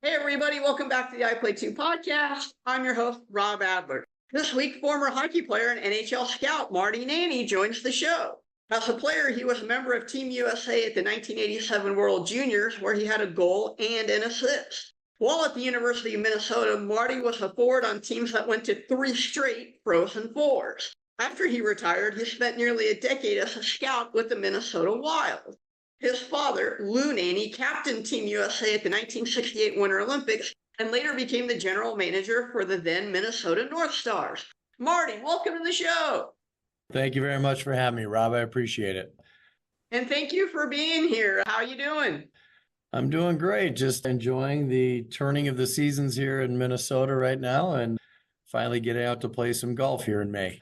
Hey, everybody, welcome back to the I Play 2 podcast. I'm your host, Rob Adler. This week, former hockey player and NHL scout Marty Nanne joins the show. As a player, he was a member of Team USA at the 1987 World Juniors, where he had a goal and an assist. While at the University of Minnesota, Marty was a forward on teams that went to 3 straight Frozen Fours. After he retired, he spent nearly a decade as a scout with the Minnesota Wild. His father, Lou Nanne, captained Team USA at the 1968 Winter Olympics and later became the general manager for the then Minnesota North Stars. Marty, welcome to the show. Thank you very much for having me, Rob. I appreciate it. And thank you for being here. How are you doing? I'm doing great. Just enjoying the turning of the seasons here in Minnesota right now and finally getting out to play some golf here in May.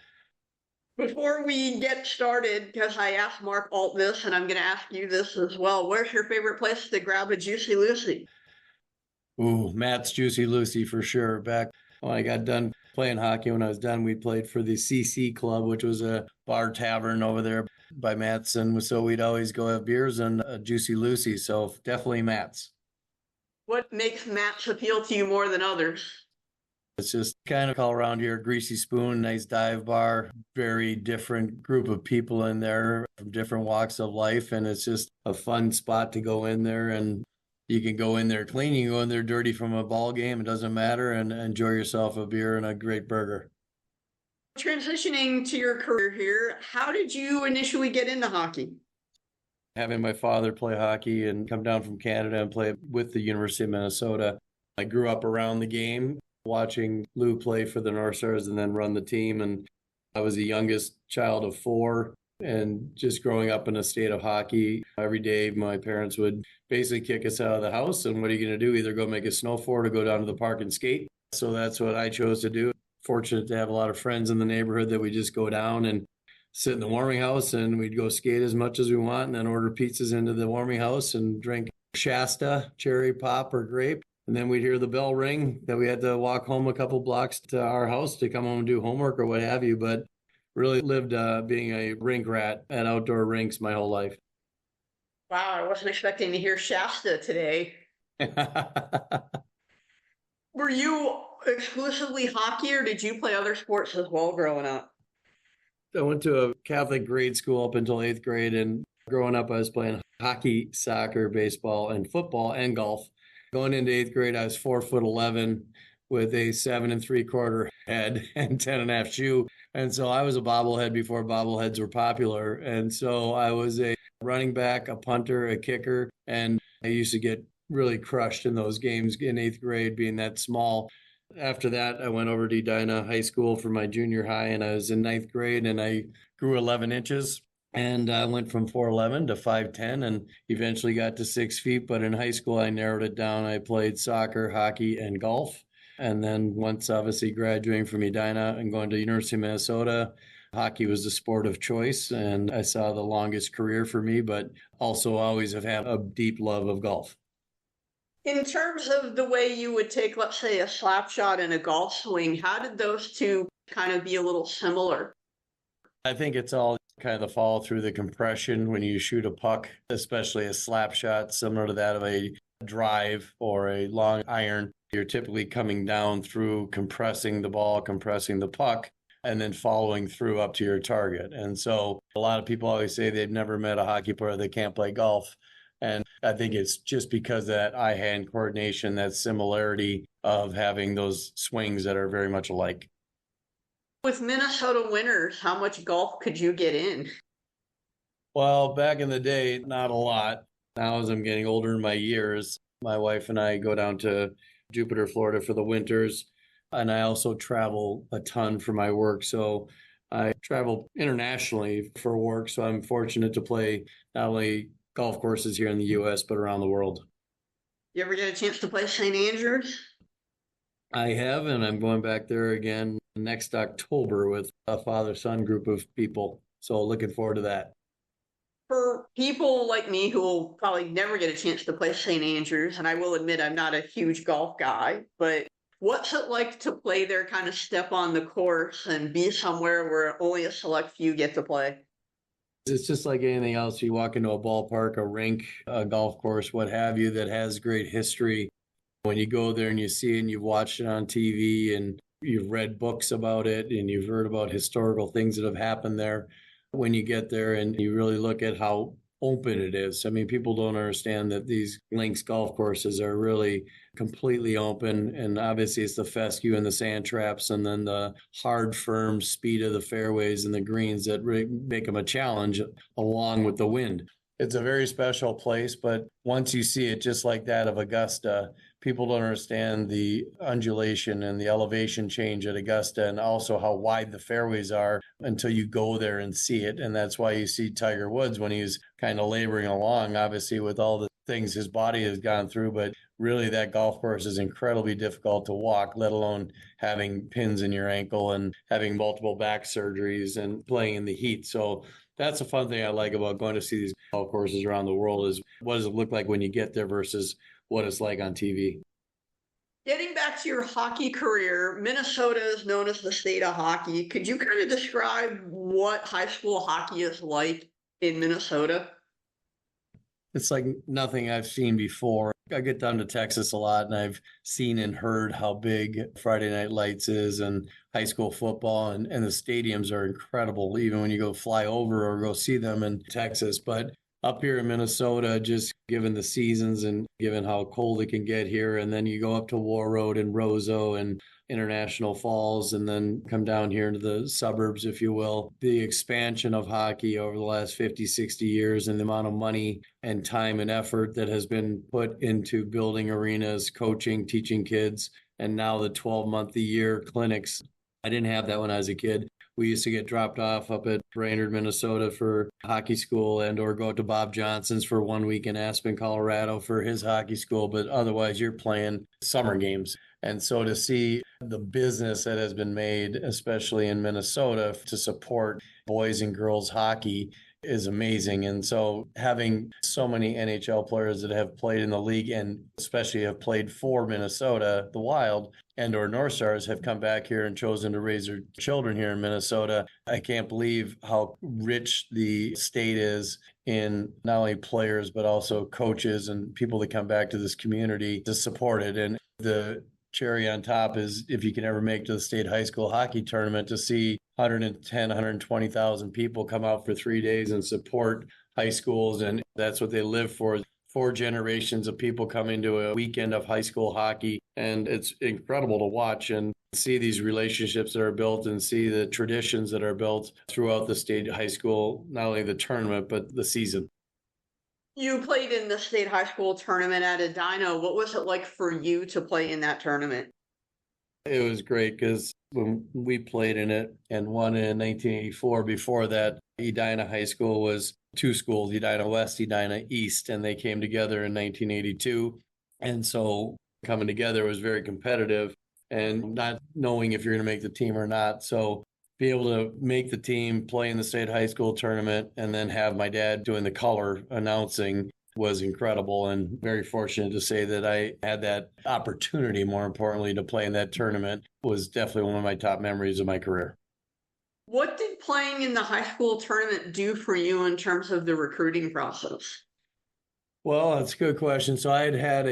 Before we get started, because I asked Mark Alt this, and I'm going to ask you this as well, where's your favorite place to grab a Juicy Lucy? Ooh, Matt's Juicy Lucy for sure. Back when I got done playing hockey, when I was done, we played for the CC Club, which was a bar tavern over there by Matt's. And so we'd always go have beers and a Juicy Lucy. So definitely Matt's. What makes Matt's appeal to you more than others? It's just kind of all around here, Greasy Spoon, nice dive bar, very different group of people in there from different walks of life. And it's just a fun spot to go in there, and you can go in there clean, you can go in there dirty from a ball game. It doesn't matter, and enjoy yourself a beer and a great burger. Transitioning to your career here, how did you initially get into hockey? Having my father play hockey and come down from Canada and play with the University of Minnesota, I grew up around the game, watching Lou play for the North Stars and then run the team. And I was the youngest child of 4, and just growing up in a state of hockey, every day my parents would basically kick us out of the house. And what are you going to do? Either go make a snow fort or go down to the park and skate. So that's what I chose to do. Fortunate to have a lot of friends in the neighborhood that we just go down and sit in the warming house, and we'd go skate as much as we want and then order pizzas into the warming house and drink Shasta, cherry pop, or grape. And then we'd hear the bell ring that we had to walk home a couple blocks to our house to come home and do homework or what have you. But really lived being a rink rat at outdoor rinks my whole life. Wow, I wasn't expecting to hear Shasta today. Were you exclusively hockey, or did you play other sports as well growing up? I went to a Catholic grade school up until 8th grade. And growing up, I was playing hockey, soccer, baseball, and football and golf. Going into 8th grade, I was 4'11" with a 7 3/4 head and 10.5 shoe. And so I was a bobblehead before bobbleheads were popular. And so I was a running back, a punter, a kicker. And I used to get really crushed in those games in 8th grade, being that small. After that, I went over to Edina High School for my junior high, and I was in 9th grade, and I grew 11 inches. And I went from 4'11" to 5'10" and eventually got to 6 feet. But in high school, I narrowed it down. I played soccer, hockey, and golf. And then once obviously graduating from Edina and going to University of Minnesota, hockey was the sport of choice. And I saw the longest career for me, but also always have had a deep love of golf. In terms of the way you would take, let's say, a slap shot and a golf swing, how did those two kind of be a little similar? I think it's all kind of the follow through the compression when you shoot a puck, especially a slap shot, similar to that of a drive or a long iron. You're typically coming down through compressing the ball, compressing the puck, and then following through up to your target. And so a lot of people always say they've never met a hockey player that can't play golf. And I think it's just because of that eye-hand coordination, that similarity of having those swings that are very much alike. With Minnesota winters, how much golf could you get in? Well, back in the day, not a lot. Now, as I'm getting older in my years, my wife and I go down to Jupiter, Florida for the winters. And I also travel a ton for my work. So I travel internationally for work. So I'm fortunate to play not only golf courses here in the U.S., but around the world. You ever get a chance to play St. Andrews? I have, and I'm going back there again next October with a father-son group of people. So looking forward to that. For people like me who will probably never get a chance to play St. Andrews, and I will admit I'm not a huge golf guy, but what's it like to play there, kind of step on the course and be somewhere where only a select few get to play? It's just like anything else. You walk into a ballpark, a rink, a golf course, what have you, that has great history. when you go there and you see it and you've watched it on TV and you've read books about it and you've heard about historical things that have happened there, when you get there and you really look at how open it is. I mean, people don't understand that these links golf courses are really completely open. And obviously it's the fescue and the sand traps and then the hard, firm speed of the fairways and the greens that really make them a challenge along with the wind. It's a very special place, but once you see it just like that of Augusta, people don't understand the undulation and the elevation change at Augusta and also how wide the fairways are until you go there and see it. And that's why you see Tiger Woods when he's kind of laboring along, obviously with all the things his body has gone through, but really that golf course is incredibly difficult to walk, let alone having pins in your ankle and having multiple back surgeries and playing in the heat. So that's a fun thing I like about going to see these golf courses around the world is what does it look like when you get there versus what it's like on TV. Getting back to your hockey career, Minnesota is known as the state of hockey. Could you kind of describe what high school hockey is like in Minnesota? It's like nothing I've seen before. I get down to Texas a lot and I've seen and heard how big Friday Night Lights is and high school football and the stadiums are incredible, even when you go fly over or go see them in Texas. But up here in Minnesota, just given the seasons and given how cold it can get here, and then you go up to War Road and Roseau and International Falls and then come down here into the suburbs, if you will. The expansion of hockey over the last 50, 60 years and the amount of money and time and effort that has been put into building arenas, coaching, teaching kids, and now the 12-month-a-year clinics. I didn't have that when I was a kid. We used to get dropped off up at Brainerd, Minnesota for hockey school and or go to Bob Johnson's for 1 week in Aspen, Colorado for his hockey school. But otherwise, you're playing summer games. And so to see the business that has been made, especially in Minnesota, to support boys and girls hockey is amazing. And so having so many NHL players that have played in the league and especially have played for Minnesota, the Wild, and or North Stars have come back here and chosen to raise their children here in Minnesota. I can't believe how rich the state is in not only players, but also coaches and people that come back to this community to support it. And the cherry on top is if you can ever make to the state high school hockey tournament to see 110, 120,000 people come out for 3 days and support high schools. And that's what they live for. 4 generations of people coming to a weekend of high school hockey. And it's incredible to watch and see these relationships that are built and see the traditions that are built throughout the state high school, not only the tournament, but the season. You played in the state high school tournament at Edina. What was it like for you to play in that tournament? It was great because when we played in it and won in 1984, before that, Edina High School was 2 schools, Edina West, Edina East, and they came together in 1982. And so coming together was very competitive and not knowing if you're going to make the team or not. So be able to make the team, play in the state high school tournament, and then have my dad doing the color announcing was incredible and very fortunate to say that I had that opportunity, more importantly, to play in that tournament was definitely one of my top memories of my career. What did playing in the high school tournament do for you in terms of the recruiting process? Well, that's a good question. So I had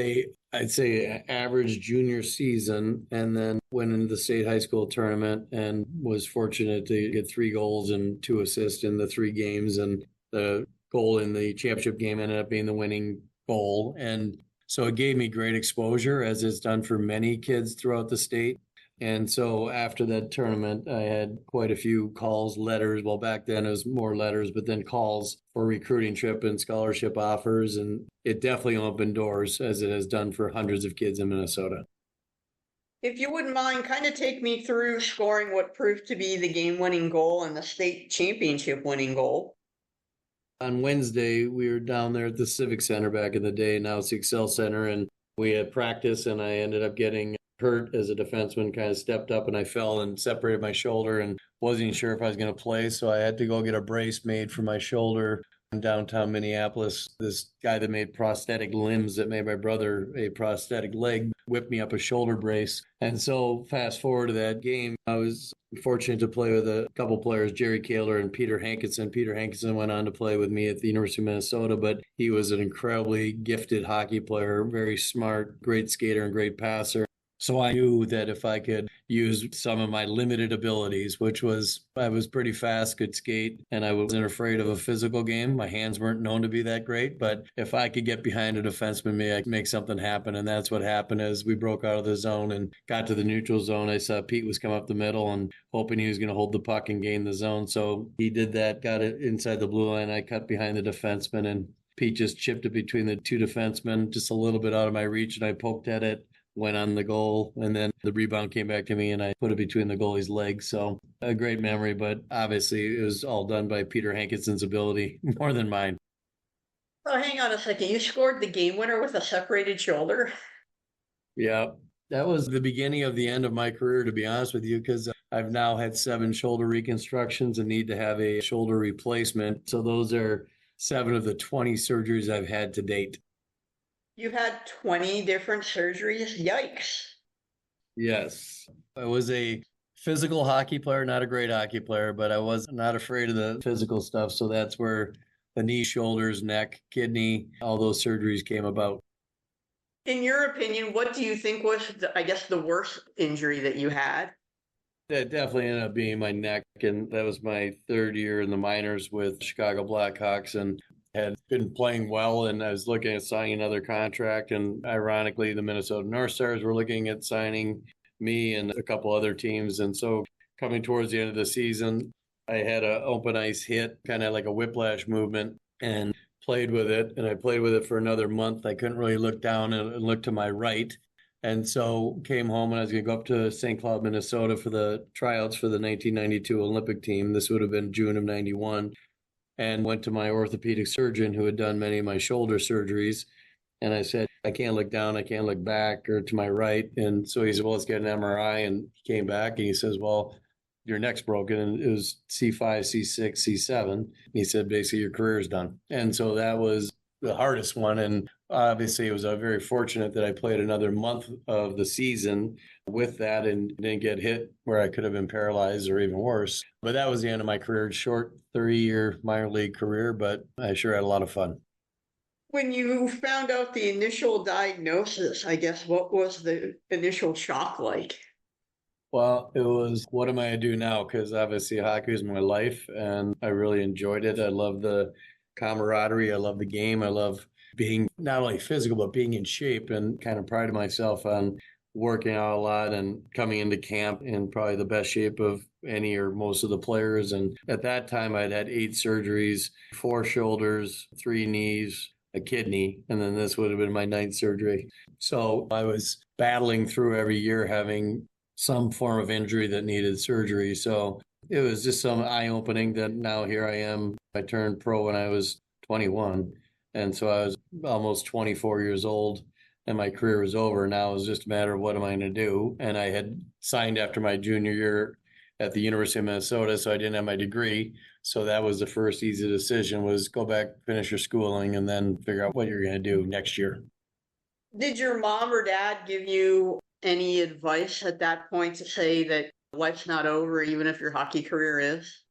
I'd say, an average junior season and then went into the state high school tournament and was fortunate to get 3 goals and 2 assists in the 3 games. And the goal in the championship game ended up being the winning goal. And so it gave me great exposure, as it's done for many kids throughout the state. And so after that tournament, I had quite a few calls, letters. Well, back then it was more letters, but then calls for recruiting trip and scholarship offers. And it definitely opened doors, as it has done for hundreds of kids in Minnesota. If you wouldn't mind, kind of take me through scoring what proved to be the game-winning goal and the state championship winning goal. On Wednesday, we were down there at the Civic Center back in the day. Now it's the Excel Center. And we had practice, and I ended up getting hurt as a defenseman, kind of stepped up and I fell and separated my shoulder and wasn't sure if I was going to play. So I had to go get a brace made for my shoulder in downtown Minneapolis. This guy that made prosthetic limbs that made my brother a prosthetic leg whipped me up a shoulder brace. And so fast forward to that game, I was fortunate to play with a couple players, Jerry Kaler and Peter Hankinson. Peter Hankinson went on to play with me at the University of Minnesota, but he was an incredibly gifted hockey player, very smart, great skater and great passer. So I knew that if I could use some of my limited abilities, which was I was pretty fast, could skate, and I wasn't afraid of a physical game. My hands weren't known to be that great, but if I could get behind a defenseman, maybe I could make something happen. And that's what happened as we broke out of the zone and got to the neutral zone. I saw Pete was coming up the middle and hoping he was going to hold the puck and gain the zone. So he did that, got it inside the blue line. I cut behind the defenseman, and Pete just chipped it between the two defensemen, just a little bit out of my reach, and I poked at it. Went on the goal, and then the rebound came back to me and I put it between the goalie's legs. So a great memory, but obviously it was all done by Peter Hankinson's ability more than mine. Oh, hang on a second. You scored the game winner with a separated shoulder. Yeah, that was the beginning of the end of my career, to be honest with you, because I've now had 7 shoulder reconstructions and need to have a shoulder replacement. So those are 7 of the 20 surgeries I've had to date. You've had 20 different surgeries. Yikes. Yes. I was a physical hockey player, not a great hockey player, but I was not afraid of the physical stuff. So that's where the knee, shoulders, neck, kidney, all those surgeries came about. In your opinion, what do you think was, the worst injury that you had? That definitely ended up being my neck. And that was my 3rd year in the minors with Chicago Blackhawks. And had been playing well, and I was looking at signing another contract. And ironically, the Minnesota North Stars were looking at signing me and a couple other teams. And so coming towards the end of the season, I had an open ice hit, kind of like a whiplash movement, and played with it. And I played with it for another month. I couldn't really look down and look to my right. And so came home, and I was going to go up to St. Cloud, Minnesota for the tryouts for the 1992 Olympic team. This would have been June of 91. And went to my orthopedic surgeon who had done many of my shoulder surgeries. And I said, I can't look down, I can't look back or to my right. And so he said, well, let's get an MRI. And he came back and he says, well, your neck's broken. And it was C5, C6, C7. And he said, basically, your career's done. And so that was the hardest one. And obviously, it was very fortunate that I played another month of the season with that and didn't get hit where I could have been paralyzed or even worse. But that was the end of my career. Short 3-year minor league career, but I sure had a lot of fun. When you found out the initial diagnosis, what was the initial shock like? Well, it was, what am I going to do now? Because obviously hockey is my life and I really enjoyed it. I love the camaraderie. I love the game. I love being not only physical, but being in shape, and kind of prided myself on working out a lot and coming into camp in probably the best shape of any or most of the players. And at that time, I'd had 8 surgeries, 4 shoulders, 3 knees, a kidney, and then this would have been my 9th surgery. So I was battling through every year having some form of injury that needed surgery. So it was just some eye-opening that now here I am. I turned pro when I was 21. And so I was almost 24 years old and my career was over. Now it was just a matter of what am I going to do? And I had signed after my junior year at the University of Minnesota, so I didn't have my degree. So that was the first easy decision, was go back, finish your schooling, and then figure out what you're going to do next year. Did your mom or dad give you any advice at that point to say that life's not over, even if your hockey career is?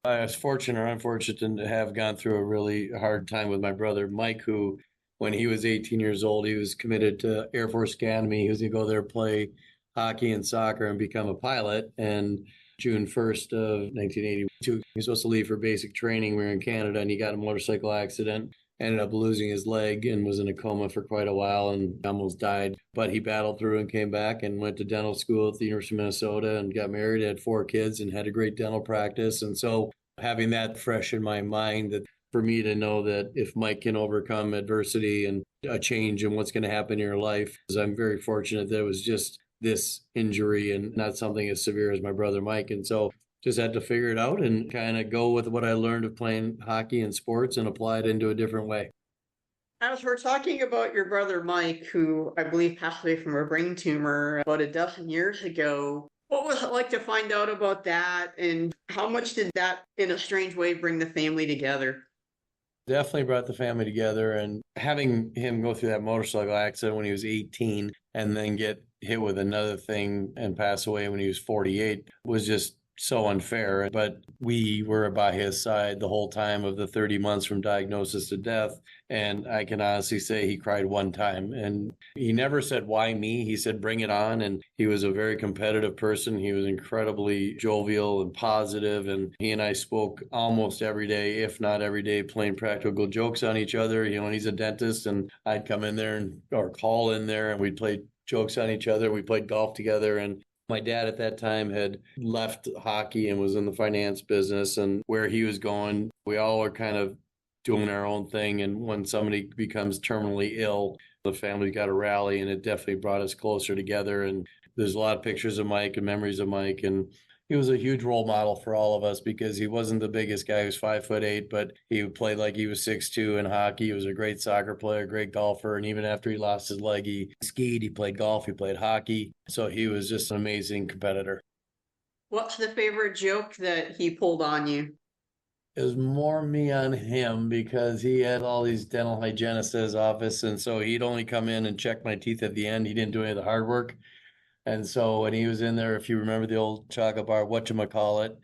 I was fortunate or unfortunate to have gone through a really hard time with my brother, Mike, who, when he was 18 years old, he was committed to Air Force Academy. He was going to go there, play hockey and soccer, and become a pilot. And June 1st of 1982, he was supposed to leave for basic training. We were in Canada, and he got a motorcycle accident, ended up losing his leg and was in a coma for quite a while and almost died. But he battled through and came back and went to dental school at the University of Minnesota and got married, had 4 kids, and had a great dental practice. And so having that fresh in my mind, that for me to know that if Mike can overcome adversity and a change in what's going to happen in your life, I'm very fortunate that it was just this injury and not something as severe as my brother Mike. And so just had to figure it out and kind of go with what I learned of playing hockey and sports and apply it into a different way. As we're talking about your brother Mike, who I believe passed away from a brain tumor about a dozen years ago, what was it like to find out about that? And how much did that, in a strange way, bring the family together? Definitely brought the family together, and having him go through that motorcycle accident when he was 18 and then get hit with another thing and pass away when he was 48 was just so unfair. But we were by his side the whole time of the 30 months from diagnosis to death. And I can honestly say he cried one time, and he never said, "Why me?" He said, "Bring it on." And he was a very competitive person. He was incredibly jovial and positive. And he and I spoke almost every day, if not every day, playing practical jokes on each other. And he's a dentist, and I'd come in there or call in there, and we'd play jokes on each other. We played golf together. And my dad at that time had left hockey and was in the finance business, and where he was going, we all were kind of doing our own thing. And when somebody becomes terminally ill, the family's got to rally, and it definitely brought us closer together. And there's a lot of pictures of Mike and memories of Mike. And he was a huge role model for all of us because he wasn't the biggest guy. He was 5'8", but he played like he was 6'2" in hockey. He was a great soccer player, great golfer. And even after he lost his leg, he skied, he played golf, he played hockey. So he was just an amazing competitor. What's the favorite joke that he pulled on you? It was more me on him because he had all these dental hygienists at his office. And so he'd only come in and check my teeth at the end. He didn't do any of the hard work. And so when he was in there, if you remember the old chocolate bar, whatchamacallit,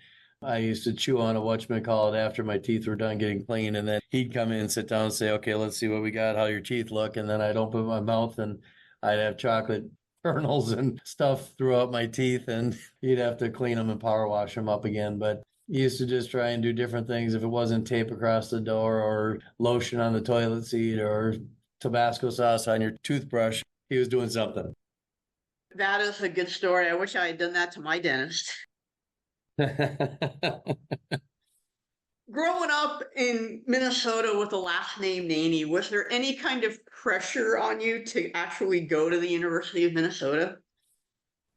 I used to chew on a whatchamacallit after my teeth were done getting clean. And then he'd come in and sit down and say, "Okay, let's see what we got, how your teeth look." And then I'd open my mouth and I'd have chocolate kernels and stuff throughout my teeth, and he'd have to clean them and power wash them up again. But he used to just try and do different things. If it wasn't tape across the door or lotion on the toilet seat or Tabasco sauce on your toothbrush, he was doing something. That is a good story. I wish I had done that to my dentist. Growing up in Minnesota with the last name Nanne, was there any kind of pressure on you to actually go to the University of Minnesota?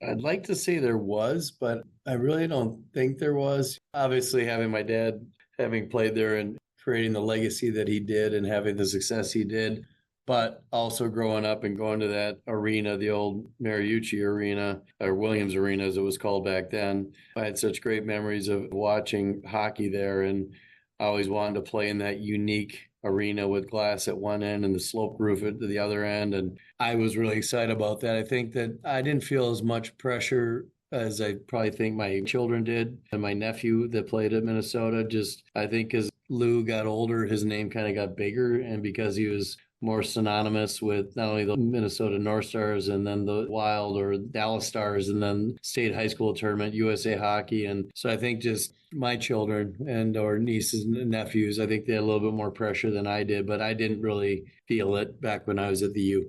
I'd like to say there was, but I really don't think there was. Obviously, having my dad having played there and creating the legacy that he did and having the success he did, but also growing up and going to that arena, the old Mariucci Arena, or Williams Arena as it was called back then. I had such great memories of watching hockey there, and I always wanted to play in that unique arena with glass at one end and the slope roof at the other end. And I was really excited about that. I think that I didn't feel as much pressure as I probably think my children did. And my nephew that played at Minnesota, just I think as Lou got older, his name kind of got bigger. And because he was more synonymous with not only the Minnesota North Stars and then the Wild or Dallas Stars and then state high school tournament, USA Hockey. And so I think just my children and or nieces and nephews, I think they had a little bit more pressure than I did, but I didn't really feel it back when I was at the U.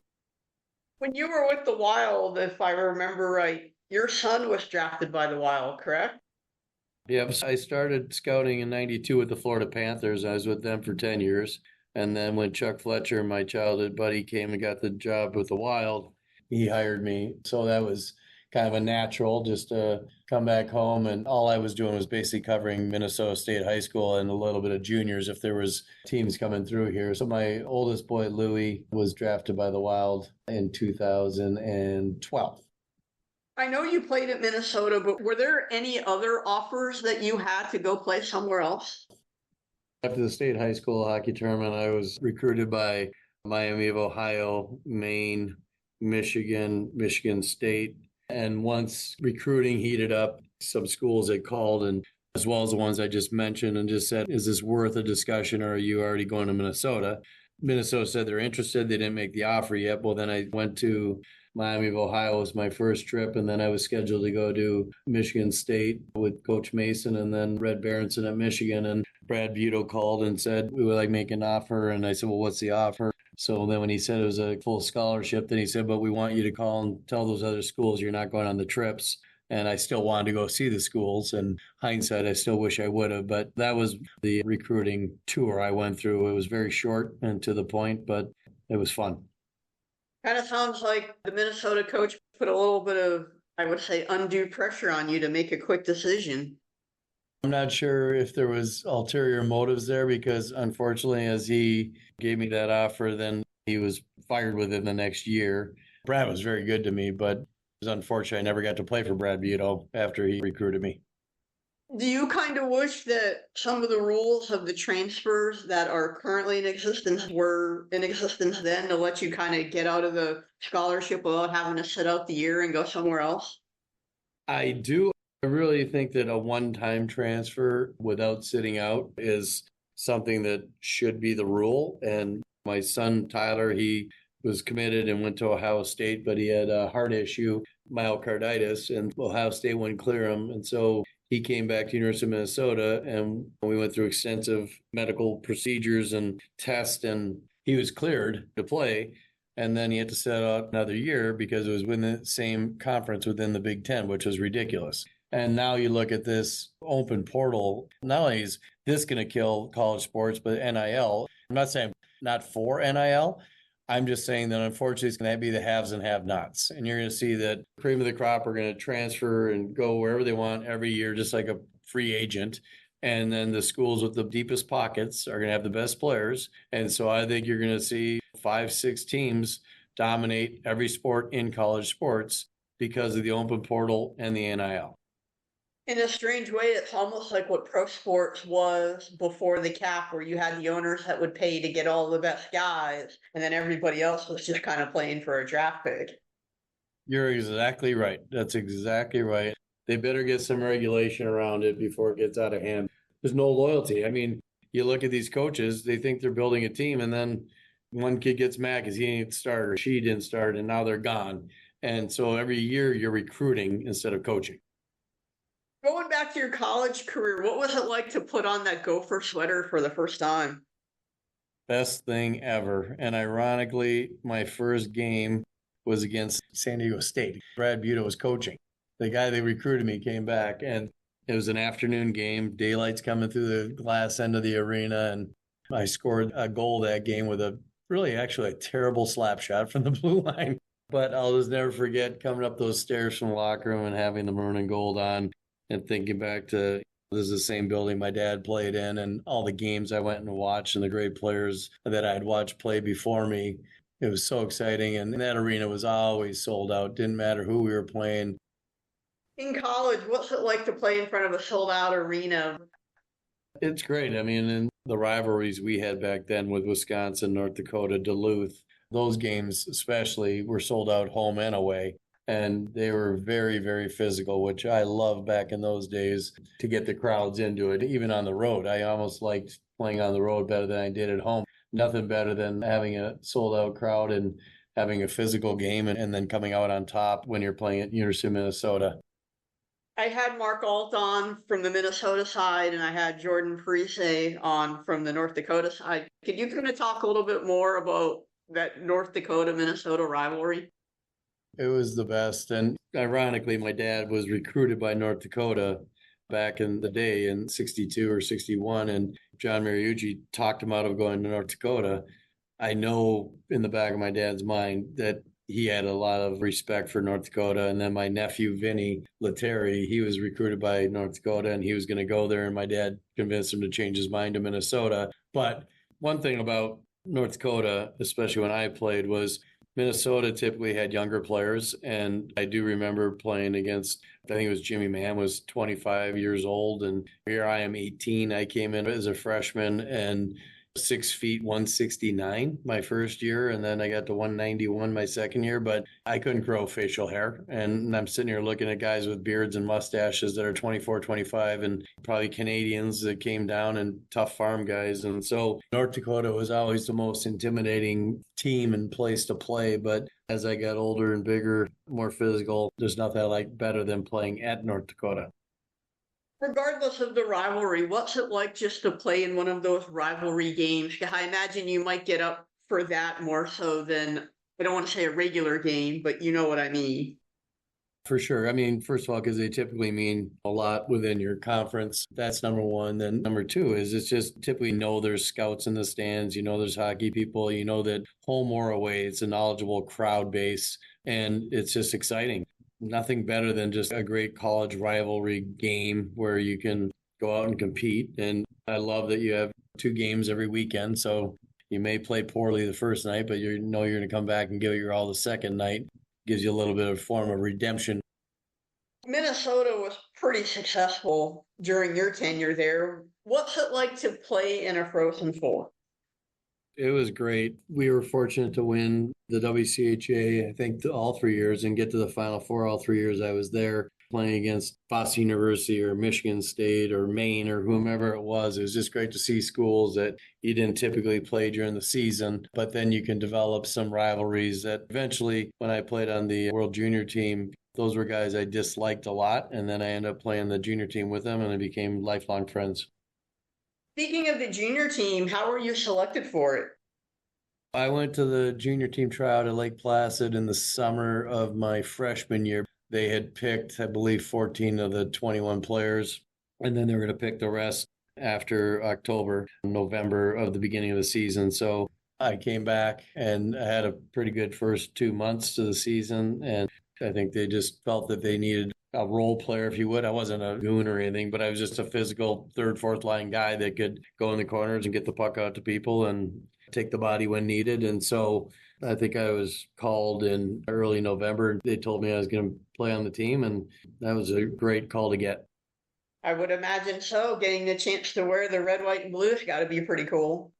When you were with the Wild, if I remember right, your son was drafted by the Wild, correct? Yep. I started scouting in 92 with the Florida Panthers. I was with them for 10 years. And then when Chuck Fletcher, my childhood buddy, came and got the job with the Wild, he hired me. So that was kind of a natural just to come back home. And all I was doing was basically covering Minnesota State High School and a little bit of juniors if there was teams coming through here. So my oldest boy, Louis, was drafted by the Wild in 2012. I know you played at Minnesota, but were there any other offers that you had to go play somewhere else? After the state high school hockey tournament, I was recruited by Miami of Ohio, Maine, Michigan, Michigan State. And once recruiting heated up, some schools had called, and as well as the ones I just mentioned, and just said, "Is this worth a discussion, or are you already going to Minnesota?" Minnesota said they're interested. They didn't make the offer yet. Well, then I went to Miami of Ohio was my first trip, and then I was scheduled to go to Michigan State with Coach Mason and then Red Berenson at Michigan. And Brad Buto called and said, "We would like to make an offer." And I said, "Well, what's the offer?" So then when he said it was a full scholarship, then he said, "But we want you to call and tell those other schools you're not going on the trips." And I still wanted to go see the schools. And hindsight, I still wish I would have. But that was the recruiting tour I went through. It was very short and to the point, but it was fun. Kind of sounds like the Minnesota coach put a little bit of, I would say, undue pressure on you to make a quick decision. I'm not sure if there was ulterior motives there because unfortunately, as he gave me that offer, then he was fired within the next year. Brad was very good to me, but it was unfortunate I never got to play for Brad Buto after he recruited me. Do you kind of wish that some of the rules of the transfers that are currently in existence were in existence then to let you kind of get out of the scholarship without having to sit out the year and go somewhere else? I do. I really think that a one-time transfer without sitting out is something that should be the rule. And my son, Tyler, he was committed and went to Ohio State, but he had a heart issue, myocarditis, and Ohio State wouldn't clear him. And so he came back to University of Minnesota and we went through extensive medical procedures and tests, and he was cleared to play. And then he had to sit out another year because it was within the same conference within the Big Ten, which was ridiculous. And now you look at this open portal, not only is this going to kill college sports, but NIL. I'm not saying not for NIL. I'm just saying that unfortunately it's going to be the haves and have-nots. And you're going to see that cream of the crop are going to transfer and go wherever they want every year, just like a free agent. And then the schools with the deepest pockets are going to have the best players. And so I think you're going to see 5-6 teams dominate every sport in college sports because of the open portal and the NIL. In a strange way, it's almost like what pro sports was before the cap, where you had the owners that would pay to get all the best guys, and then everybody else was just kind of playing for a draft pick. You're exactly right. That's exactly right. They better get some regulation around it before it gets out of hand. There's no loyalty. I mean, you look at these coaches, they think they're building a team, and then one kid gets mad because he didn't start or she didn't start, and now they're gone. And so every year you're recruiting instead of coaching. Going back to your college career, what was it like to put on that Gopher sweater for the first time? Best thing ever. And ironically, my first game was against San Diego State. Brad Buda was coaching. The guy that recruited me came back, and it was an afternoon game. Daylight's coming through the glass end of the arena, and I scored a goal that game with actually a terrible slap shot from the blue line. But I'll just never forget coming up those stairs from the locker room and having the maroon and gold on and thinking back to this is the same building my dad played in and all the games I went and watched and the great players that I'd watched play before me. It was so exciting. And that arena was always sold out. Didn't matter who we were playing. In college, what's it like to play in front of a sold out arena? It's great. I mean, and the rivalries we had back then with Wisconsin, North Dakota, Duluth, those games especially were sold out home and away. And they were very, very physical, which I loved back in those days to get the crowds into it, even on the road. I almost liked playing on the road better than I did at home. Nothing better than having a sold out crowd and having a physical game and then coming out on top when you're playing at University of Minnesota. I had Mark Alt on from the Minnesota side, and I had Jordan Parise on from the North Dakota side. Could you kind of talk a little bit more about that North Dakota-Minnesota rivalry? It was the best. And ironically, my dad was recruited by North Dakota back in the day in 62 or 61. And John Mariucci talked him out of going to North Dakota. I know in the back of my dad's mind that he had a lot of respect for North Dakota. And then my nephew, Vinny Lettieri, he was recruited by North Dakota and he was going to go there. And my dad convinced him to change his mind to Minnesota. But one thing about North Dakota, especially when I played, was Minnesota typically had younger players, and I do remember playing against, I think it was Jimmy Mann was 25 years old, and here I am 18. I came in as a freshman and 6 feet 169 my first year, and then I got to 191 my second year, but I couldn't grow facial hair. And I'm sitting here looking at guys with beards and mustaches that are 24, 25, and probably Canadians that came down and tough farm guys. And so North Dakota was always the most intimidating team and place to play. But as I got older and bigger, more physical, there's nothing I like better than playing at North Dakota. Regardless of the rivalry, what's it like just to play in one of those rivalry games? I imagine you might get up for that more so than, I don't want to say a regular game, but you know what I mean. For sure. I mean, first of all, because they typically mean a lot within your conference. That's number one. Then number two is it's just typically there's scouts in the stands, there's hockey people, that home or away, it's a knowledgeable crowd base, and it's just exciting. Nothing better than just a great college rivalry game where you can go out and compete. And I love that you have 2 games every weekend. So you may play poorly the first night, but you're going to come back and give it your all the second night. Gives you a little bit of form of redemption. Minnesota was pretty successful during your tenure there. What's it like to play in a Frozen Four? It was great. We were fortunate to win the WCHA, I think, all 3 years and get to the Final Four all 3 years I was there, playing against Boston University or Michigan State or Maine or whomever it was. It was just great to see schools that you didn't typically play during the season, but then you can develop some rivalries that eventually, when I played on the World Junior team, those were guys I disliked a lot. And then I ended up playing the junior team with them and I became lifelong friends. Speaking of the junior team, how were you selected for it? I went to the junior team tryout at Lake Placid in the summer of my freshman year. They had picked, I believe, 14 of the 21 players, and then they were going to pick the rest after October, November of the beginning of the season. So I came back and I had a pretty good first 2 months to the season, and I think they just felt that they needed a role player, if you would. I wasn't a goon or anything, but I was just a physical third, fourth line guy that could go in the corners and get the puck out to people and take the body when needed. And so I think I was called in early November. They told me I was going to play on the team, and that was a great call to get. I would imagine so. Getting the chance to wear the red, white, and blue has got to be pretty cool.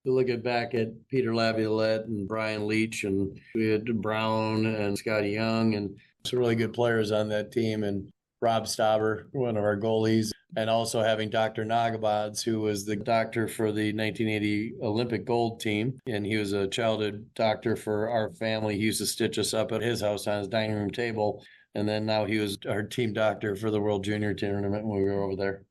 To look at back at Peter Laviolette and Brian Leach, and we had Brown and Scotty Young, and some really good players on that team, and Rob Stauber, one of our goalies, and also having Dr. Nagabads, who was the doctor for the 1980 Olympic gold team. And he was a childhood doctor for our family. He used to stitch us up at his house on his dining room table. And then now he was our team doctor for the World Junior tournament when we were over there.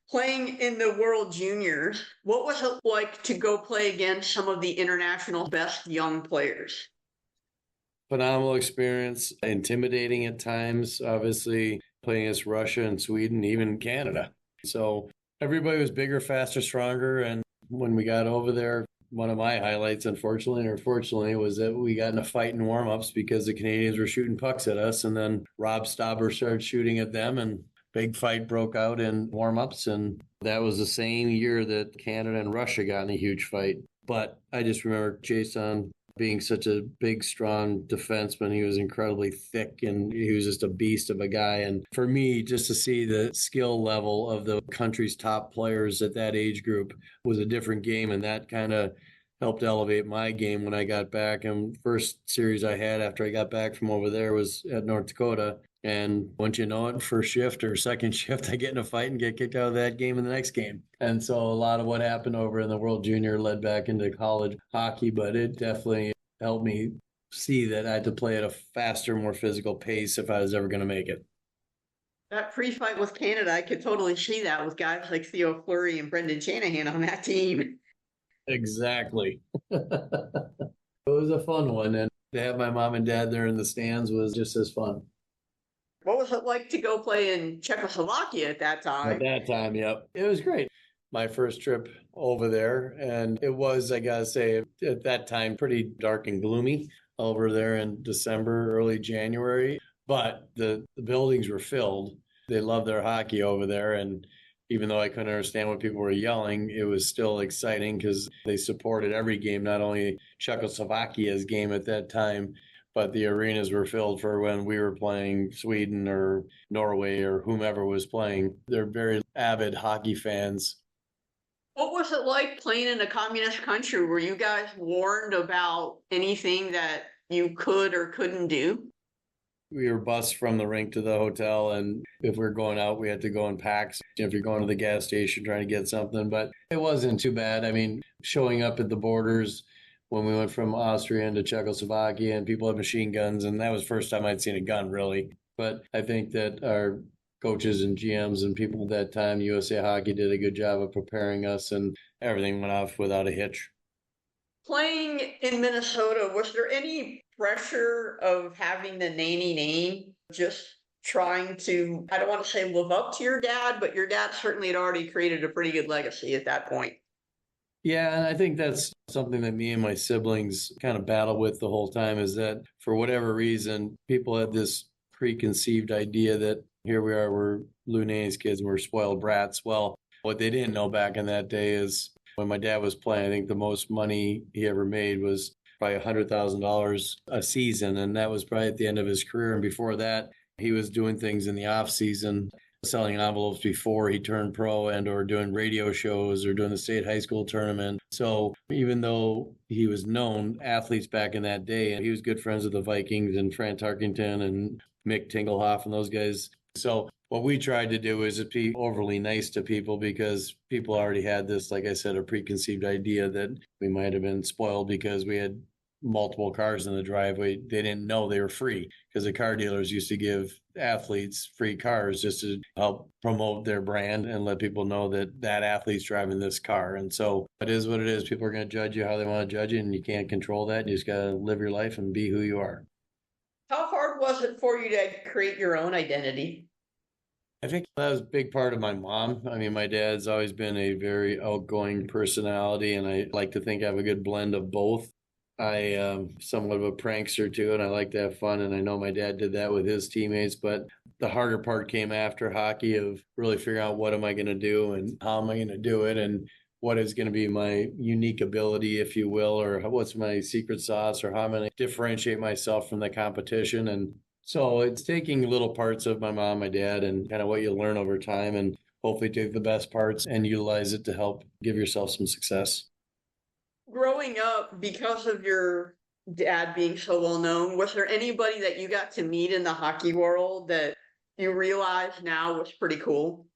Playing in the World Juniors, what was it like to go play against some of the international best young players? Phenomenal experience, intimidating at times, obviously playing against Russia and Sweden, even Canada. So everybody was bigger, faster, stronger. And when we got over there, one of my highlights, unfortunately or fortunately, was that we got in a fight in warm-ups because the Canadians were shooting pucks at us. And then Rob Stauber started shooting at them, and big fight broke out in warm-ups. And that was the same year that Canada and Russia got in a huge fight. But I just remember Jason being such a big, strong defenseman. He was incredibly thick and he was just a beast of a guy. And for me, just to see the skill level of the country's top players at that age group was a different game. And that kind of helped elevate my game when I got back. And first series I had after I got back from over there was at North Dakota. And once you know it, first shift or second shift, I get in a fight and get kicked out of that game in the next game. And so a lot of what happened over in the World Junior led back into college hockey, but it definitely helped me see that I had to play at a faster, more physical pace if I was ever going to make it. That pre-fight with Canada, I could totally see that with guys like Theo Fleury and Brendan Shanahan on that team. Exactly. It was a fun one. And to have my mom and dad there in the stands was just as fun. What was it like to go play in Czechoslovakia at that time? At that time, yep. It was great. My first trip over there. And it was, I gotta say, at that time, pretty dark and gloomy over there in December, early January. But the buildings were filled. They loved their hockey over there. And even though I couldn't understand what people were yelling, it was still exciting because they supported every game, not only Czechoslovakia's game at that time, but the arenas were filled for when we were playing Sweden or Norway or whomever was playing. They're very avid hockey fans. What was it like playing in a communist country? Were you guys warned about anything that you could or couldn't do? We were bused from the rink to the hotel, and if we were going out, we had to go in packs. If you're going to the gas station trying to get something, but it wasn't too bad. I mean, showing up at the borders when we went from Austria into Czechoslovakia, and people had machine guns, and that was the first time I'd seen a gun, really. But I think that our coaches and GMs and people at that time, USA Hockey, did a good job of preparing us, and everything went off without a hitch. Playing in Minnesota, was there any pressure of having the Nanne name, just trying to, I don't want to say live up to your dad, but your dad certainly had already created a pretty good legacy at that point? Yeah, and I think that's something that me and my siblings kind of battle with the whole time, is that for whatever reason, people had this preconceived idea that here we are, we're Lou Nanne's kids and we're spoiled brats. Well, what they didn't know back in that day is when my dad was playing, I think the most money he ever made was probably $100,000 a season. And that was probably at the end of his career. And before that, he was doing things in the off season, selling envelopes before he turned pro and or doing radio shows or doing the state high school tournament. So even though he was known athletes back in that day, and he was good friends with the Vikings and Fran Tarkington and Mick Tingelhoff and those guys. So what we tried to do is be overly nice to people because people already had this, like I said, a preconceived idea that we might have been spoiled because we had multiple cars in the driveway. They didn't know they were free because the car dealers used to give athletes free cars just to help promote their brand and let people know that that athlete's driving this car. And so it is what it is. People are going to judge you how they want to judge you, and you can't control that. You just got to live your life and be who you are. How hard was it for you to create your own identity? I think that was a big part of my mom. I mean, my dad's always been a very outgoing personality, and I like to think I have a good blend of both. I am somewhat of a prankster too, and I like to have fun, and I know my dad did that with his teammates, but the harder part came after hockey of really figuring out what am I going to do and how am I going to do it and what is going to be my unique ability, if you will, or what's my secret sauce, or how I'm going to differentiate myself from the competition. And so it's taking little parts of my mom, my dad, and kind of what you learn over time and hopefully take the best parts and utilize it to help give yourself some success. Growing up, because of your dad being so well known, was there anybody that you got to meet in the hockey world that you realize now was pretty cool?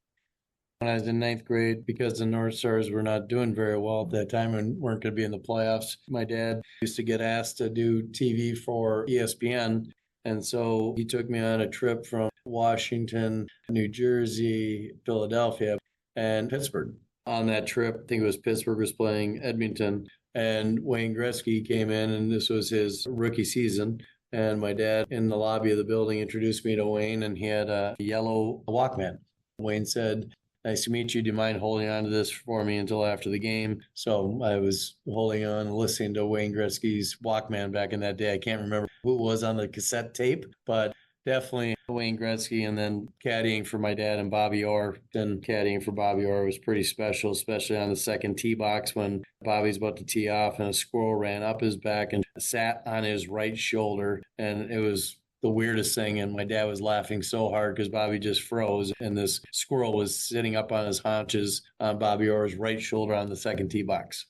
When I was in ninth grade, because the North Stars were not doing very well at that time and weren't going to be in the playoffs, my dad used to get asked to do TV for ESPN. And so he took me on a trip from Washington, New Jersey, Philadelphia, and Pittsburgh. On that trip, I think it was Pittsburgh was playing Edmonton, and Wayne Gretzky came in, and this was his rookie season. And my dad in the lobby of the building introduced me to Wayne, and he had a yellow Walkman. Wayne said, "Nice to meet you. Do you mind holding on to this for me until after the game?" So I was holding on and listening to Wayne Gretzky's Walkman back in that day. I can't remember who it was on the cassette tape, but definitely Wayne Gretzky, and then caddying for my dad and Bobby Orr. Then caddying for Bobby Orr was pretty special, especially on the second tee box when Bobby's about to tee off and a squirrel ran up his back and sat on his right shoulder. And it was the weirdest thing. And my dad was laughing so hard because Bobby just froze. And this squirrel was sitting up on his haunches on Bobby Orr's right shoulder on the second tee box.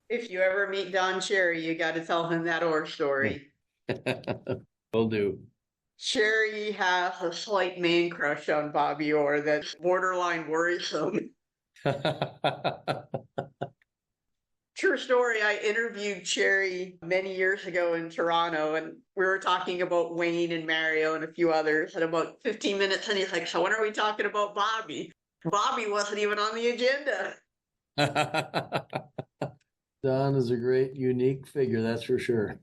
If you ever meet Don Cherry, you got to tell him that Orr story. Will do. Cherry has a slight man crush on Bobby Orr that's borderline worrisome. True story, I interviewed Cherry many years ago in Toronto, and we were talking about Wayne and Mario and a few others, and about 15 minutes in, he's like, "So when are we talking about Bobby?" Bobby wasn't even on the agenda. Don is a great, unique figure, that's for sure.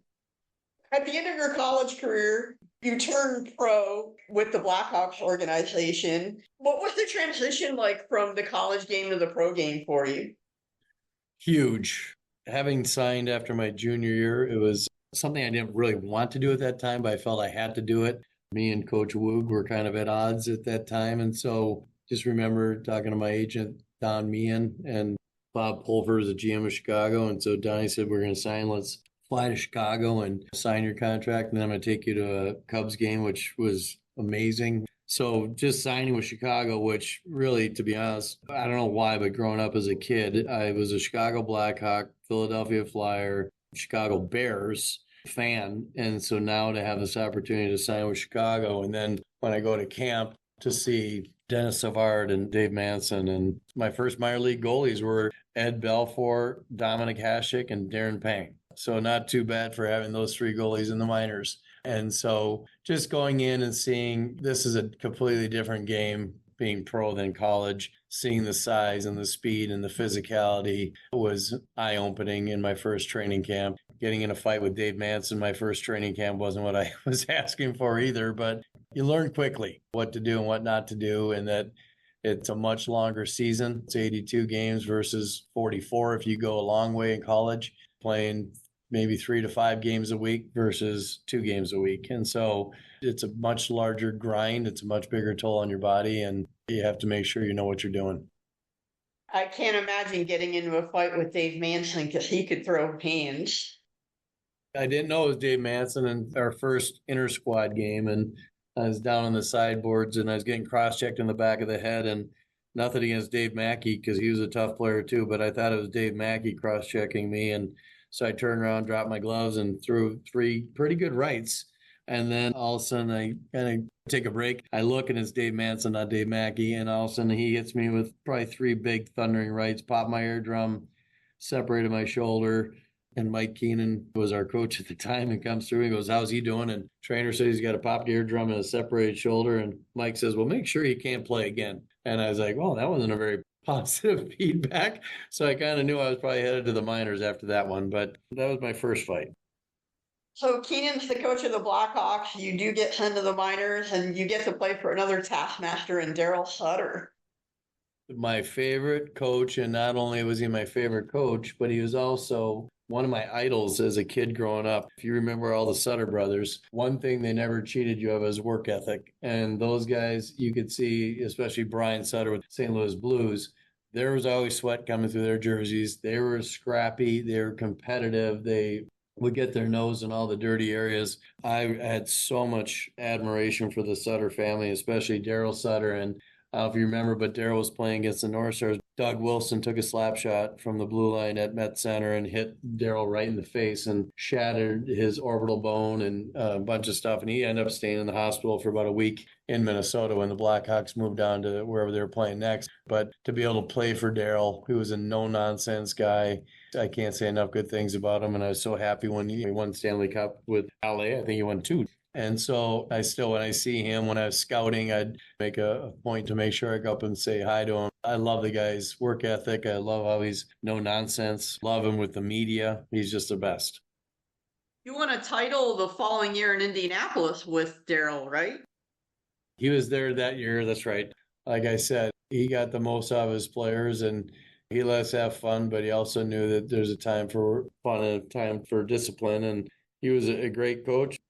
At the end of your college career, you turned pro with the Blackhawks organization. What was the transition like from the college game to the pro game for you? Huge. Having signed after my junior year, it was something I didn't really want to do at that time, but I felt I had to do it. Me and Coach Woog were kind of at odds at that time. And so just remember talking to my agent, Don Meehan, and Bob Pulver is the GM of Chicago. And so Donnie said, "We're going to sign. Let's fly to Chicago and sign your contract. And then I'm going to take you to a Cubs game," which was amazing. So just signing with Chicago, which really, to be honest, I don't know why, but growing up as a kid, I was a Chicago Blackhawk, Philadelphia Flyer, Chicago Bears fan. And so now to have this opportunity to sign with Chicago, and then when I go to camp to see Dennis Savard and Dave Manson, and my first minor league goalies were Ed Belfour, Dominic Hasek, and Darren Pang. So not too bad for having those three goalies in the minors. And so just going in and seeing this is a completely different game, being pro than college, seeing the size and the speed and the physicality was eye-opening in my first training camp. Getting in a fight with Dave Manson, my first training camp, wasn't what I was asking for either, but you learn quickly what to do and what not to do, and that it's a much longer season. It's 82 games versus 44 if you go a long way in college, playing maybe 3 to 5 games a week versus 2 games a week. And so it's a much larger grind. It's a much bigger toll on your body, and you have to make sure you know what you're doing. I can't imagine getting into a fight with Dave Manson because he could throw hands. I didn't know it was Dave Manson in our first inter-squad game, and I was down on the sideboards and I was getting cross-checked in the back of the head, and nothing against Dave Mackey because he was a tough player too, but I thought it was Dave Mackey cross-checking me. And so I turned around, dropped my gloves and threw 3 pretty good rights. And then all of a sudden I kind of take a break. I look and it's Dave Manson, not Dave Mackey. And all of a sudden he hits me with probably 3 big thundering rights, popped my eardrum, separated my shoulder. And Mike Keenan was our coach at the time and comes through and goes, how's he doing? And trainer says he's got a popped eardrum and a separated shoulder. And Mike says, well, make sure he can't play again. And I was like, well, that wasn't a very positive feedback. So I kind of knew I was probably headed to the minors after that one. But that was my first fight. So Keenan's the coach of the Blackhawks. You do get sent to the minors, and you get to play for another taskmaster in Darryl Sutter. My favorite coach, and not only was he my favorite coach, but he was also one of my idols as a kid growing up. If you remember all the Sutter brothers, one thing they never cheated you of is work ethic. And those guys, you could see, especially Brian Sutter with St. Louis Blues, there was always sweat coming through their jerseys. They were scrappy. They were competitive. They would get their nose in all the dirty areas. I had so much admiration for the Sutter family, especially Darryl Sutter. And I don't know if you remember, but Darryl was playing against the North Stars. Doug Wilson took a slap shot from the blue line at Met Center and hit Darryl right in the face and shattered his orbital bone and a bunch of stuff. And he ended up staying in the hospital for about a week in Minnesota when the Blackhawks moved on to wherever they were playing next. But to be able to play for Darryl, who was a no-nonsense guy, I can't say enough good things about him. And I was so happy when he won Stanley Cup with LA. I think he won 2. And so I still, when I see him, when I was scouting, I'd make a point to make sure I go up and say hi to him. I love the guy's work ethic. I love how he's no nonsense. Love him with the media. He's just the best. You won a title the following year in Indianapolis with Darryl, right? He was there that year. That's right. Like I said, he got the most out of his players and he let us have fun, but he also knew that there's a time for fun and a time for discipline. And he was a great coach.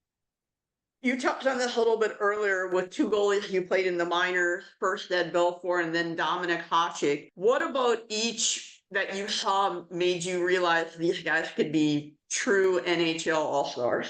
You touched on this a little bit earlier with 2 goalies you played in the minors, first Ed Belfour and then Dominic Hasek. What about each that you saw made you realize these guys could be true NHL All-Stars?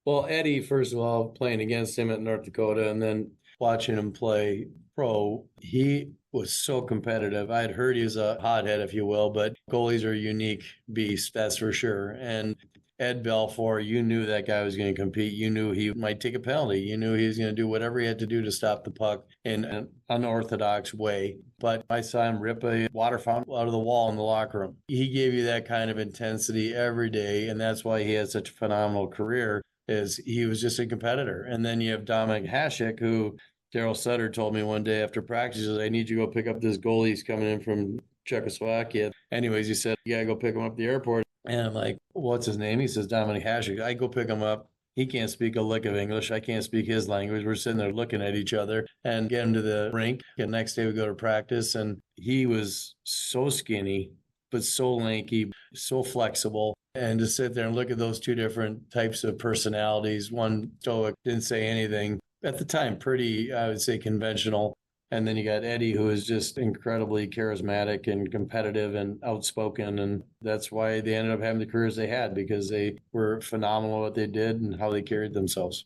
Well, Eddie, first of all, playing against him at North Dakota and then watching him play pro, he was so competitive. I'd heard he was a hothead, if you will, but goalies are a unique beast, that's for sure. And Ed Belfour, you knew that guy was going to compete. You knew he might take a penalty. You knew he was going to do whatever he had to do to stop the puck in an unorthodox way. But I saw him rip a water fountain out of the wall in the locker room. He gave you that kind of intensity every day, and that's why he had such a phenomenal career, is he was just a competitor. And then you have Dominic Hasek, who Darryl Sutter told me one day after practice, I need you to go pick up this goalie. He's coming in from Czechoslovakia. Anyways, he said, you got to go pick him up at the airport. And I'm like, what's his name? He says, Dominic Hasek. I go pick him up. He can't speak a lick of English. I can't speak his language. We're sitting there looking at each other and get him to the rink. The next day we go to practice and he was so skinny, but so lanky, so flexible. And to sit there and look at those 2 different types of personalities, one stoic, didn't say anything. At the time, pretty, I would say, conventional. And then you got Eddie, who is just incredibly charismatic and competitive and outspoken. And that's why they ended up having the careers they had, because they were phenomenal at what they did and how they carried themselves.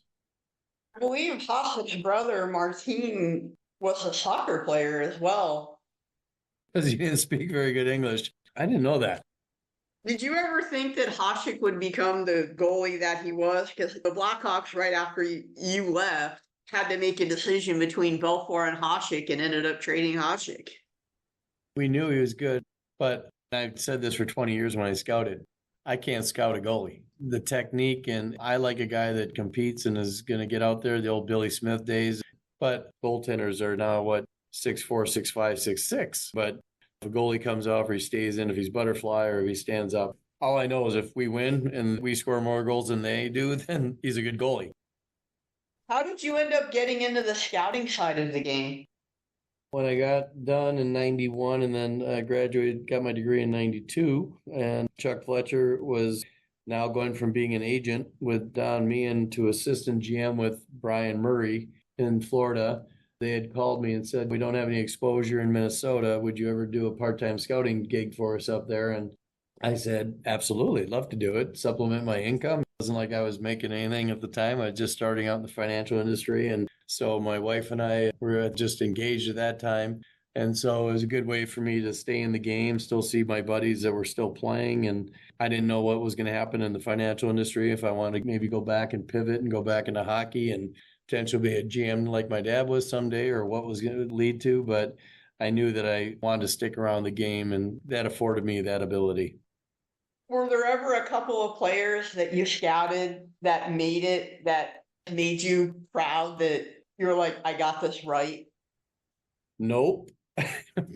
I believe Hasek's brother, Martin, was a soccer player as well. Because he didn't speak very good English. I didn't know that. Did you ever think that Hasek would become the goalie that he was? Because the Blackhawks, right after you left, had to make a decision between Belfour and Hasek and ended up trading Hasek. We knew he was good, but I've said this for 20 years when I scouted. I can't scout a goalie. The technique, and I like a guy that competes and is going to get out there, the old Billy Smith days. But goaltenders are now, 6'4", 6'5", 6'6". But if a goalie comes off or he stays in, if he's butterfly or if he stands up, all I know is if we win and we score more goals than they do, then he's a good goalie. How did you end up getting into the scouting side of the game? When I got done in 91 and then graduated, got my degree in 92, and Chuck Fletcher was now going from being an agent with Don Meehan to assistant GM with Brian Murray in Florida. They had called me and said, we don't have any exposure in Minnesota. Would you ever do a part-time scouting gig for us up there? And I said, absolutely, love to do it, supplement my income. wasn't like I was making anything at the time. I was just starting out in the financial industry. And so my wife and I were just engaged at that time. And so it was a good way for me to stay in the game, still see my buddies that were still playing. And I didn't know what was going to happen in the financial industry, if I wanted to maybe go back and pivot and go back into hockey and potentially be a GM like my dad was someday, or what was going to lead to. But I knew that I wanted to stick around the game, and that afforded me that ability. Were there ever a couple of players that you scouted that made it, that made you proud that you're like, I got this right? Nope.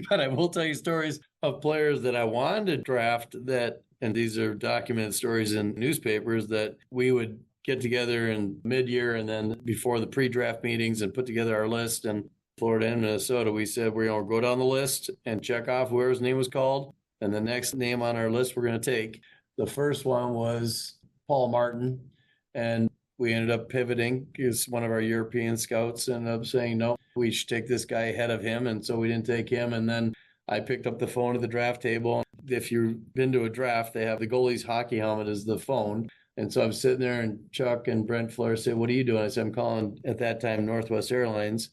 But I will tell you stories of players that I wanted to draft that, and these are documented stories in newspapers, that we would get together in mid-year and then before the pre-draft meetings and put together our list. And Florida and Minnesota, we said we're going to go down the list and check off whoever's name was called. And the next name on our list we're going to take. The first one was Paul Martin. And we ended up pivoting because one of our European scouts ended up saying, no, we should take this guy ahead of him. And so we didn't take him. And then I picked up the phone at the draft table. If you've been to a draft, they have the goalie's hockey helmet as the phone. And so I'm sitting there, and Chuck and Brent Fleur said, what are you doing? I said, I'm calling at that time Northwest Airlines.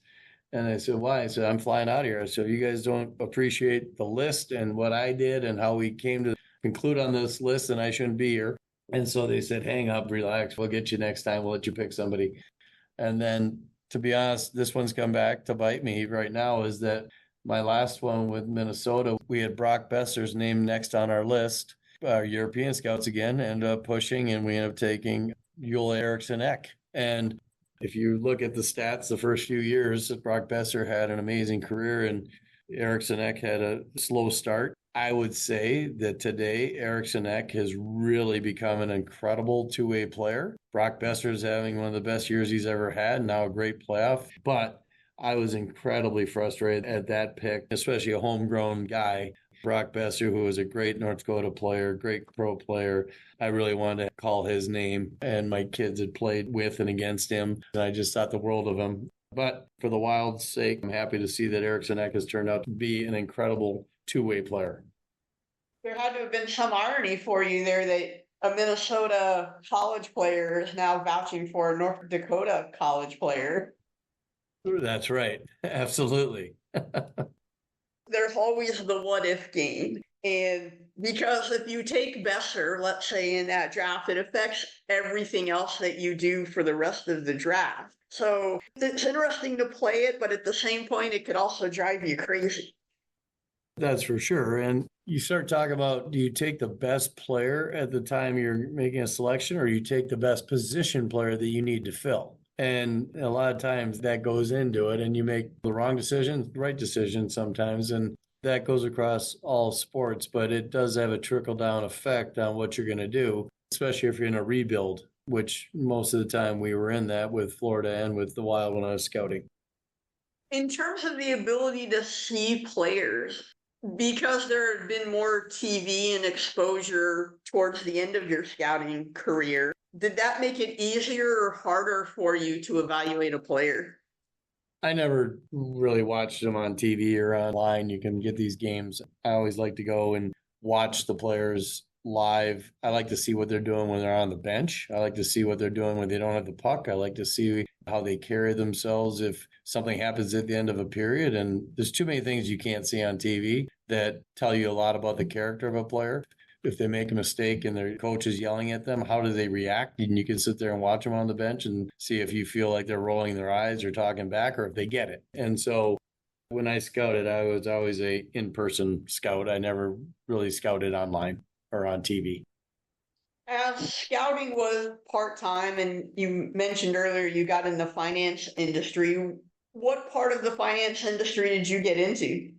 And I said, why? I said, I'm flying out here. So you guys don't appreciate the list and what I did and how we came to conclude on this list, and I shouldn't be here. And so they said, hang up, relax. We'll get you next time. We'll let you pick somebody. And then, to be honest, this one's come back to bite me right now, is that my last one with Minnesota, we had Brock Besser's name next on our list. Our European scouts again ended up pushing, and we ended up taking Joel Eriksson Ek. And if you look at the stats, the first few years, Brock Besser had an amazing career and Eriksson Ek had a slow start. I would say that today, Eriksson Ek has really become an incredible two-way player. Brock Besser is having one of the best years he's ever had, now a great playoff. But I was incredibly frustrated at that pick, especially a homegrown guy. Brock Besser, who was a great North Dakota player, great pro player. I really wanted to call his name, and my kids had played with and against him, and I just thought the world of him. But for the Wild's sake, I'm happy to see that Eriksson Ek has turned out to be an incredible two-way player. There had to have been some irony for you there that a Minnesota college player is now vouching for a North Dakota college player. That's right. Absolutely. There's always the what if game. And because if you take Besser, let's say in that draft, it affects everything else that you do for the rest of the draft. So it's interesting to play it, but at the same point, it could also drive you crazy. That's for sure. And you start talking about, do you take the best player at the time you're making a selection, or you take the best position player that you need to fill? And a lot of times that goes into it, and you make the wrong decision, the right decision sometimes. And that goes across all sports, but it does have a trickle-down effect on what you're going to do, especially if you're in a rebuild, which most of the time we were in that with Florida and with the Wild when I was scouting. In terms of the ability to see players, because there had been more TV and exposure towards the end of your scouting career, did that make it easier or harder for you to evaluate a player? I never really watched them on TV or online. You can get these games. I always like to go and watch the players live. I like to see what they're doing when they're on the bench. I like to see what they're doing when they don't have the puck. I like to see how they carry themselves if something happens at the end of a period. And there's too many things you can't see on TV that tell you a lot about the character of a player. If they make a mistake and their coach is yelling at them, how do they react? And you can sit there and watch them on the bench and see if you feel like they're rolling their eyes or talking back, or if they get it. And so when I scouted, I was always a in-person scout. I never really scouted online or on TV. As scouting was part-time, and you mentioned earlier you got in the finance industry, what part of the finance industry did you get into?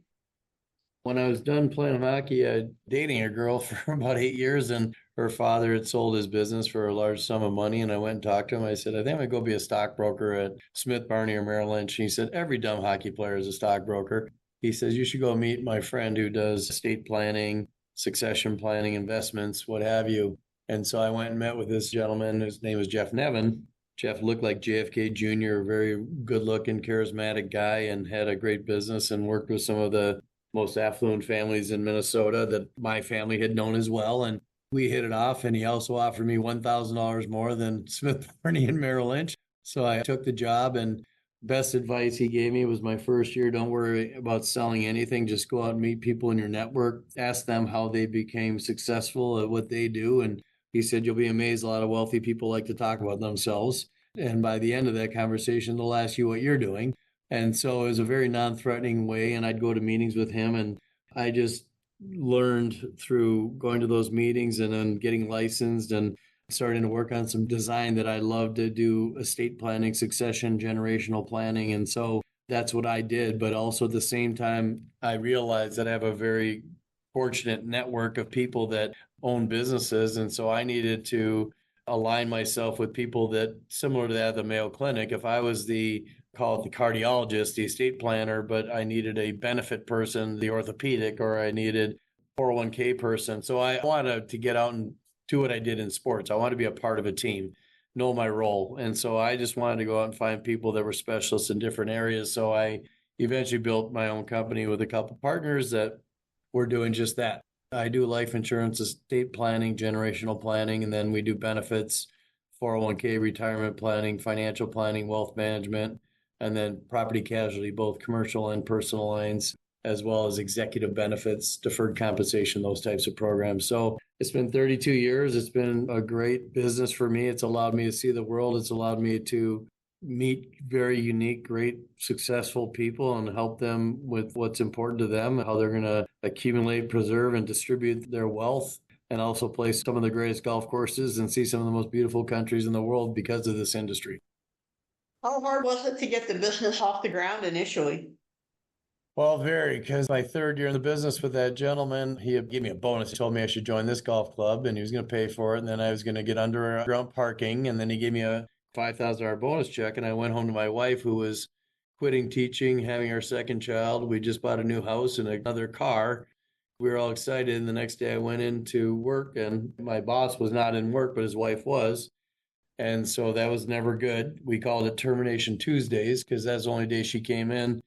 When I was done playing hockey, I was dating a girl for about 8 years, and her father had sold his business for a large sum of money. And I went and talked to him. I said, I think I'm going to go be a stockbroker at Smith, Barney, or Merrill Lynch. And he said, every dumb hockey player is a stockbroker. He says, you should go meet my friend who does estate planning, succession planning, investments, what have you. And so I went and met with this gentleman. His name was Jeff Nevin. Jeff looked like JFK Jr., a very good-looking, charismatic guy, and had a great business and worked with some of the most affluent families in Minnesota that my family had known as well. And we hit it off, and he also offered me $1,000 more than Smith Barney and Merrill Lynch. So I took the job, and best advice he gave me was my first year, don't worry about selling anything. Just go out and meet people in your network, ask them how they became successful at what they do. And he said, you'll be amazed. A lot of wealthy people like to talk about themselves. And by the end of that conversation, they'll ask you what you're doing. And so it was a very non-threatening way. And I'd go to meetings with him, and I just learned through going to those meetings and then getting licensed and starting to work on some design that I love to do: estate planning, succession, generational planning. And so that's what I did. But also at the same time, I realized that I have a very fortunate network of people that own businesses. And so I needed to align myself with people that, similar to that, the Mayo Clinic. If I was call it the cardiologist, the estate planner, but I needed a benefit person, the orthopedic, or I needed 401k person. So I wanted to get out and do what I did in sports. I wanted to be a part of a team, know my role. And so I just wanted to go out and find people that were specialists in different areas. So I eventually built my own company with a couple partners that were doing just that. I do life insurance, estate planning, generational planning, and then we do benefits, 401k, retirement planning, financial planning, wealth management, and then property casualty, both commercial and personal lines, as well as executive benefits, deferred compensation, those types of programs. So it's been 32 years. It's been a great business for me. It's allowed me to see the world. It's allowed me to meet very unique, great, successful people and help them with what's important to them, how they're going to accumulate, preserve, and distribute their wealth, and also play some of the greatest golf courses and see some of the most beautiful countries in the world because of this industry. How hard was it to get the business off the ground initially? Well, very, because my third year in the business with that gentleman, he gave me a bonus. He told me I should join this golf club, and he was going to pay for it. And then I was going to get underground parking. And then he gave me a $5,000 bonus check. And I went home to my wife, who was quitting teaching, having our second child. We just bought a new house and another car. We were all excited. And the next day I went into work, and my boss was not in work, but his wife was. And so that was never good. We called it Termination Tuesdays, because that's the only day she came in.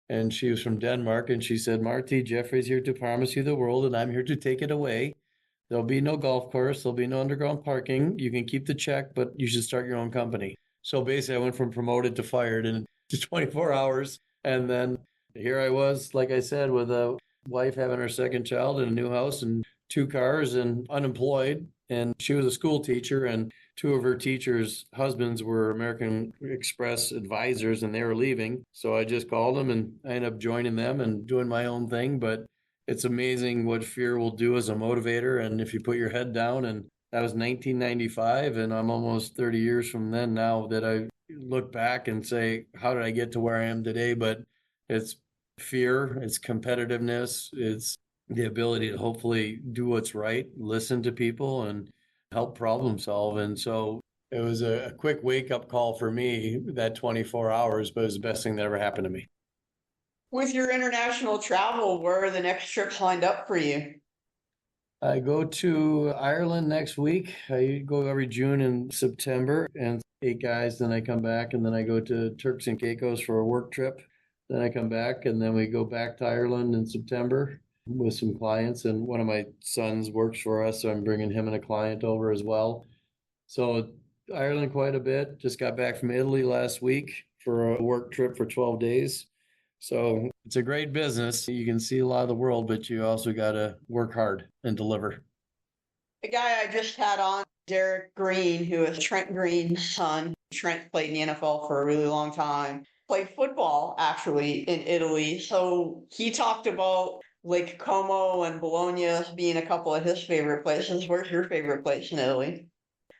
And she was from Denmark, and she said, Marty, Jeffrey's here to promise you the world, and I'm here to take it away. There'll be no golf course. There'll be no underground parking. You can keep the check, but you should start your own company. So basically, I went from promoted to fired in just 24 hours. And then here I was, like I said, with a wife having her second child and a new house and 2 cars and unemployed. And she was a school teacher, and 2 of her teachers' husbands were American Express advisors, and they were leaving. So I just called them, and I ended up joining them and doing my own thing. But it's amazing what fear will do as a motivator. And if you put your head down, and that was 1995, and I'm almost 30 years from then now that I look back and say, how did I get to where I am today? But it's fear, it's competitiveness, it's the ability to hopefully do what's right, listen to people, and help problem solve. And so it was a quick wake up call for me, that 24 hours, but it was the best thing that ever happened to me. With your international travel, where are the next trips lined up for you? I go to Ireland next week. I go every June and September, and 8 guys. Then I come back, and then I go to Turks and Caicos for a work trip. Then I come back, and then we go back to Ireland in September with some clients. And one of my sons works for us, so I'm bringing him and a client over as well. So Ireland quite a bit. Just got back from Italy last week for a work trip for 12 days. So it's a great business. You can see a lot of the world, but you also got to work hard and deliver. The guy I just had on, Derek Green, who is Trent Green's son. Trent played in the NFL for a really long time. Played football, actually, in Italy. So he talked about Lake Como and Bologna being a couple of his favorite places. Where's your favorite place in Italy?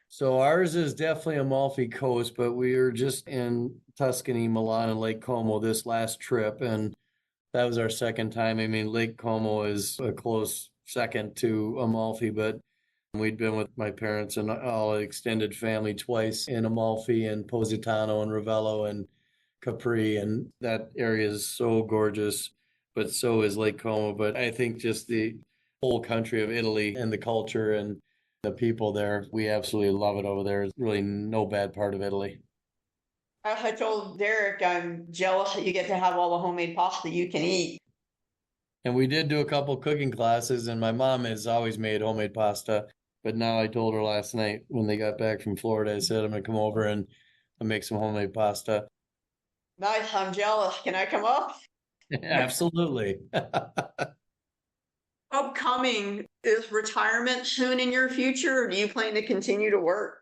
So ours is definitely Amalfi Coast, but we were just in Tuscany, Milan, and Lake Como this last trip, and that was our second time. I mean, Lake Como is a close second to Amalfi, but we'd been with my parents and all extended family twice in Amalfi and Positano and Ravello and Capri, and that area is so gorgeous, but so is Lake Como. But I think just the whole country of Italy and the culture and the people there, we absolutely love it over there. It's really no bad part of Italy. I told Derek I'm jealous that you get to have all the homemade pasta you can eat. And we did do a couple cooking classes, and my mom has always made homemade pasta. But now I told her last night when they got back from Florida, I said, I'm going to come over and I'll make some homemade pasta. Nice. I'm jealous. Can I come up? Absolutely. Upcoming, is retirement soon in your future, or do you plan to continue to work?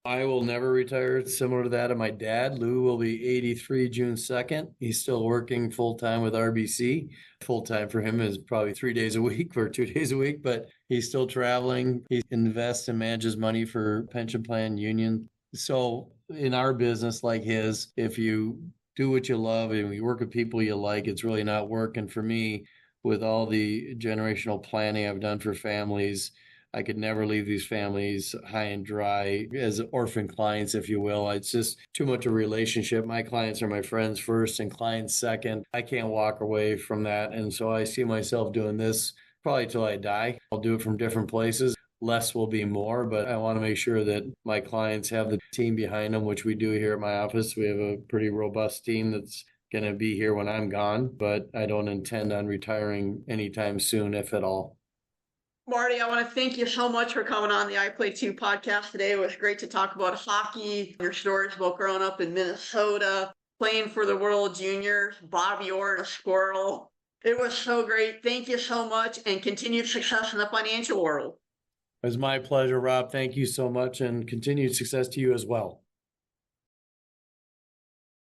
I will never retire, similar to that of my dad. Lou will be 83 June 2nd. He's still working full time with RBC. Full time for him is probably 3 days a week or 2 days a week, but he's still traveling. He invests and manages money for pension plan union. So in our business like his, if you do what you love and you work with people you like, it's really not work. And for me, with all the generational planning I've done for families, I could never leave these families high and dry as orphan clients, if you will. It's just too much of a relationship. My clients are my friends first and clients second. I can't walk away from that. And so I see myself doing this probably till I die. I'll do it from different places. Less will be more, but I want to make sure that my clients have the team behind them, which we do here at my office. We have a pretty robust team that's going to be here when I'm gone, but I don't intend on retiring anytime soon, if at all. Marty, I want to thank you so much for coming on the I Play Two podcast today. It was great to talk about hockey, your stories about growing up in Minnesota, playing for the World Juniors, Bobby Orr and a squirrel. It was so great. Thank you so much, and continued success in the financial world. It was my pleasure, Rob. Thank you so much, and continued success to you as well.